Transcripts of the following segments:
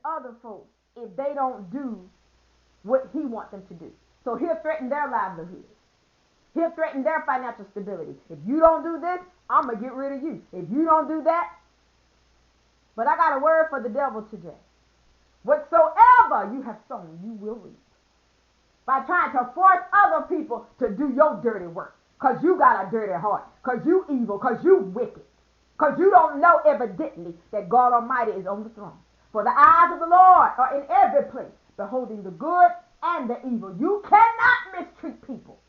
other folks if they don't do what he wants them to do. So he'll threaten their livelihood. He'll threaten their financial stability. If you don't do this, I'm going to get rid of you. If you don't do that. But I got a word for the devil today. Whatsoever you have sown, you will reap. By trying to force other people to do your dirty work. Because you got a dirty heart. Because you evil. Because you wicked. Because you don't know evidently that God Almighty is on the throne. For the eyes of the Lord are in every place, beholding the good and the evil. You cannot mistreat people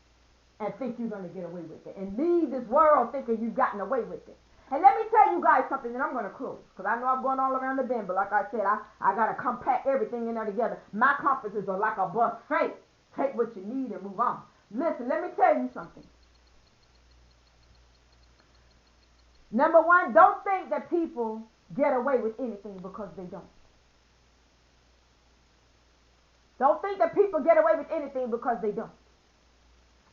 and think you're going to get away with it. And leave this world thinking you've gotten away with it. And let me tell you guys something, and I'm going to close. Because I know I'm going all around the bend. But like I said, I got to compact everything in there together. My conferences are like a buffet. Take what you need and move on. Listen, let me tell you something. Number one, don't think that people get away with anything because they don't. Don't think that people get away with anything because they don't.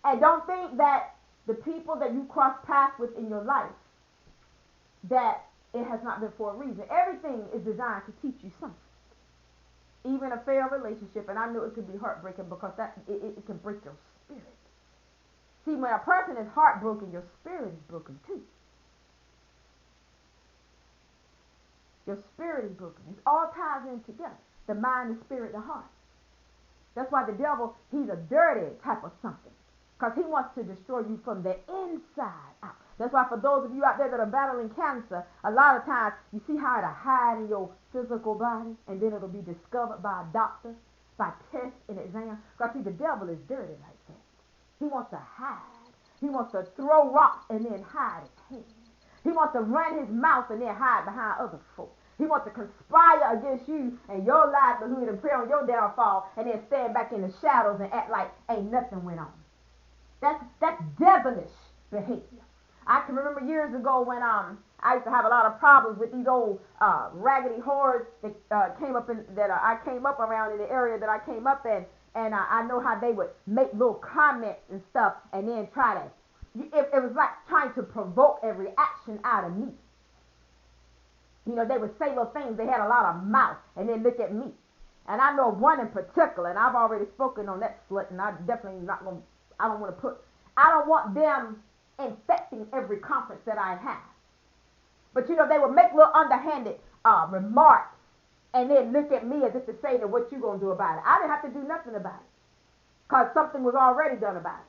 And don't think that the people that you cross paths with in your life, that it has not been for a reason. Everything is designed to teach you something. Even a failed relationship, and I know it can be heartbreaking because it can break your spirit. See, when a person is heartbroken, your spirit is broken too. Your spirit is broken. It all ties in together. The mind, the spirit, the heart. That's why the devil, he's a dirty type of something. Because he wants to destroy you from the inside out. That's why for those of you out there that are battling cancer, a lot of times you see how it'll hide in your physical body and then it'll be discovered by a doctor, by test and exam. Because see, the devil is dirty like that. He wants to hide. He wants to throw rocks and then hide his hand. He wants to run his mouth and then hide behind other folks. He wants to conspire against you and your livelihood and pray on your downfall and then stand back in the shadows and act like ain't nothing went on. That's devilish behavior. I can remember years ago when I used to have a lot of problems with these old raggedy whores that came up I came up around in the area that I came up in, and I know how they would make little comments and stuff, and then try to. It was like trying to provoke a reaction out of me. You know, they would say little things. They had a lot of mouth, and then look at me. And I know one in particular, and I've already spoken on that slut, and I definitely not going to. I don't want them infecting every conference that I have. But you know, they would make little underhanded remarks and then look at me as if to say that what you gonna do about it. I didn't have to do nothing about it because something was already done about it.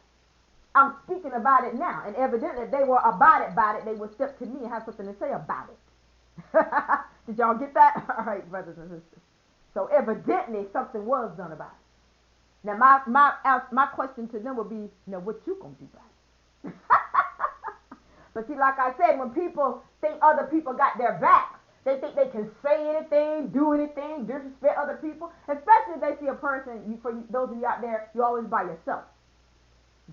I'm speaking about it now, and evidently if they were about it, they would step to me and have something to say about it. Did y'all get that? All right, brothers and sisters. So evidently something was done about it. Now, my question to them would be, now, what you going to do about it? But see, like I said, when people think other people got their backs, they think they can say anything, do anything, disrespect other people, especially if they see a person, for those of you out there, you're always by yourself.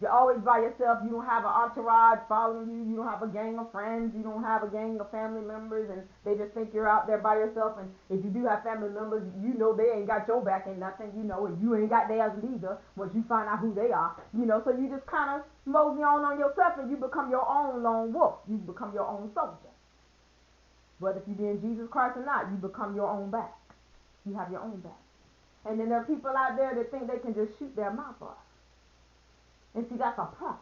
You're always by yourself. You don't have an entourage following you. You don't have a gang of friends. You don't have a gang of family members, and they just think you're out there by yourself. And if you do have family members, you know they ain't got your back and nothing, you know, and you ain't got theirs neither once you find out who they are, you know. So you just kind of mosey on yourself, and you become your own lone wolf. You become your own soldier. Whether if you be in Jesus Christ or not, you become your own back. You have your own back. And then there are people out there that think they can just shoot their mouth off. And see, that's a punk.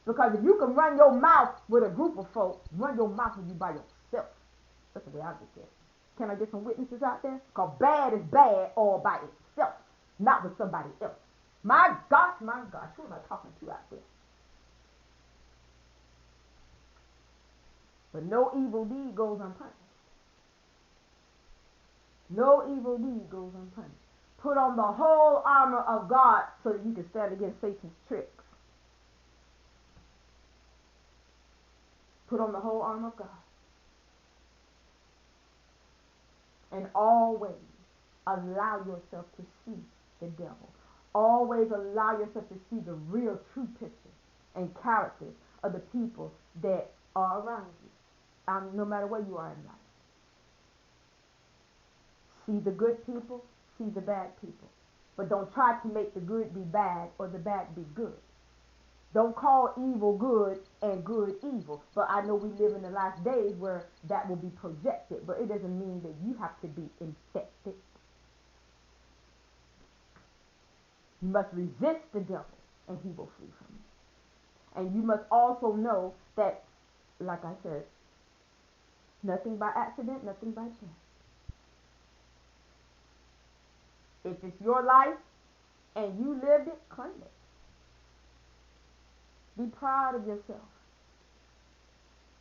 Because if you can run your mouth with a group of folks, run your mouth with you by yourself. That's the way I get there. Can I get some witnesses out there? Because bad is bad all by itself, not with somebody else. My gosh, who am I talking to out there? But no evil deed goes unpunished. No evil deed goes unpunished. Put on the whole armor of God so that you can stand against Satan's tricks. Put on the whole armor of God. And always allow yourself to see the devil. Always allow yourself to see the real true picture and characters of the people that are around you. No matter where you are in life. See the good people. See the bad people. But don't try to make the good be bad or the bad be good. Don't call evil good and good evil. But I know we live in the last days where that will be projected. But it doesn't mean that you have to be infected must resist the devil, and he will flee from you. And you must also know that, like I said, nothing by accident, nothing by chance. If it's your life and you lived it, claim it. Be proud of yourself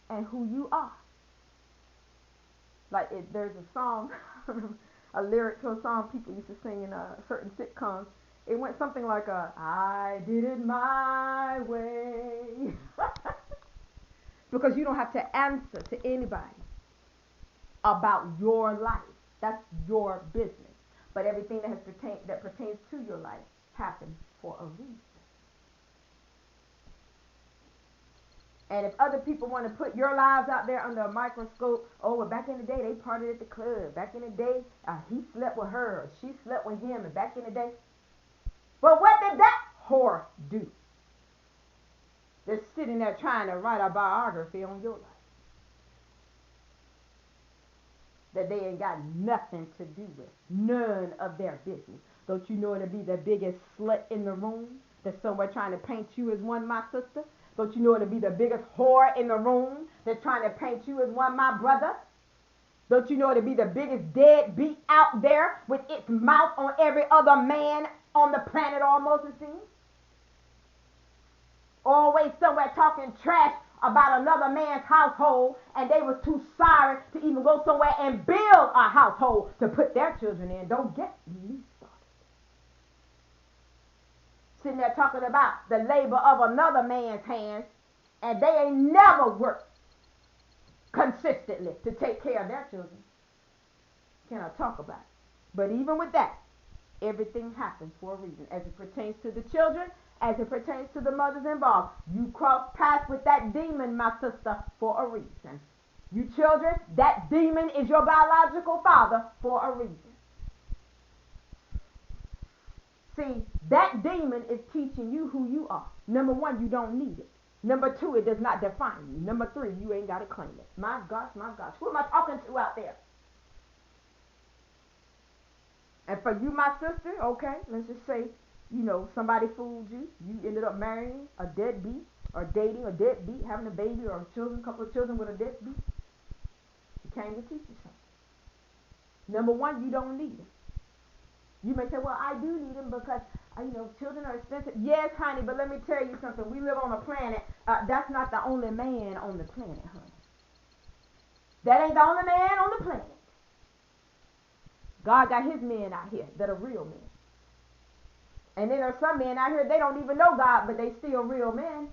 and who you are. Like there's a song, a lyric to a song people used to sing in certain sitcoms. It went something like, I did it my way. Because you don't have to answer to anybody about your life. That's your business. But everything that pertains to your life happens for a reason. And if other people want to put your lives out there under a microscope, oh, well, back in the day, they partied at the club. Back in the day, he slept with her, or she slept with him. And back in the day, but what did that whore do? They're sitting there trying to write a biography on your life that they ain't got nothing to do with. None of their business. Don't you know it'll be the biggest slut in the room that's somewhere trying to paint you as one, my sister? Don't you know it'll be the biggest whore in the room that's trying to paint you as one, my brother? Don't you know it'll be the biggest deadbeat out there with its mouth on every other man on the planet almost, it seems? Always somewhere talking trash about another man's household, and they was too sorry to even go somewhere and build a household to put their children in. Don't get me started. Sitting there talking about the labor of another man's hands, and they ain't never worked consistently to take care of their children. Can I talk about it? But even with that, everything happens for a reason. As it pertains to the children, as it pertains to the mothers involved, you cross paths with that demon, my sister, for a reason. You children, that demon is your biological father for a reason. See, that demon is teaching you who you are. Number one, you don't need it. Number two, it does not define you. Number three, you ain't got to claim it. My gosh, my gosh. Who am I talking to out there? And for you, my sister, okay, let's just say, somebody fooled you. You ended up marrying a deadbeat, or dating a deadbeat, having a baby or a couple of children with a deadbeat. She came to teach you something. Number one, you don't need him. You may say, well, I do need him because, children are expensive. Yes, honey, but let me tell you something. We live on a planet. That's not the only man on the planet, honey. That ain't the only man on the planet. God got his men out here that are real men. And then there are some men out here, they don't even know God, but they still real men.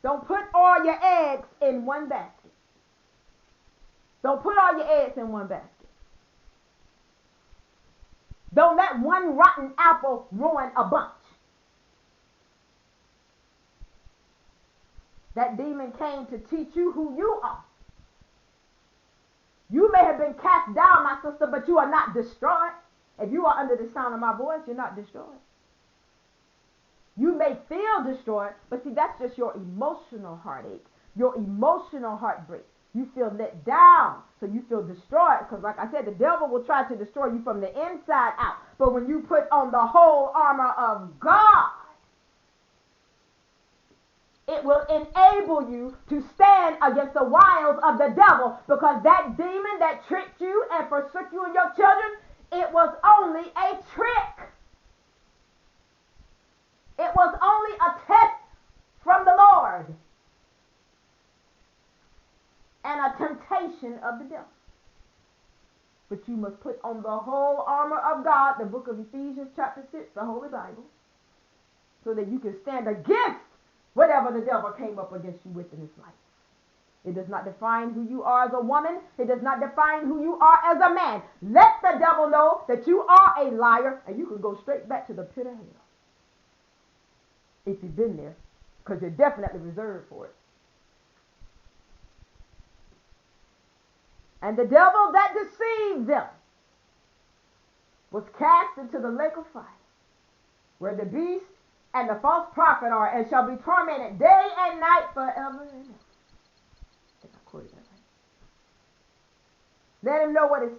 Don't put all your eggs in one basket. Don't put all your eggs in one basket. Don't let one rotten apple ruin a bunch. That demon came to teach you who you are. You may have been cast down, my sister, but you are not destroyed. If you are under the sound of my voice, you're not destroyed. You may feel destroyed, but see, that's just your emotional heartache, your emotional heartbreak. You feel let down, so you feel destroyed. Because like I said, the devil will try to destroy you from the inside out. But when you put on the whole armor of God, it will enable you to stand against the wiles of the devil. Because that demon that tricked you and forsook you and your children, it was only a trick. It was only a test from the Lord. And a temptation of the devil. But you must put on the whole armor of God, the book of Ephesians chapter 6, the Holy Bible, so that you can stand against whatever the devil came up against you with in his life. It does not define who you are as a woman. It does not define who you are as a man. Let the devil know that you are a liar, and you can go straight back to the pit of hell. If you've been there, because you're definitely reserved for it. And the devil that deceived them was cast into the lake of fire, where the beast and the false prophet are, and shall be tormented day and night forever and ever. I think I quoted that right. Let him know what his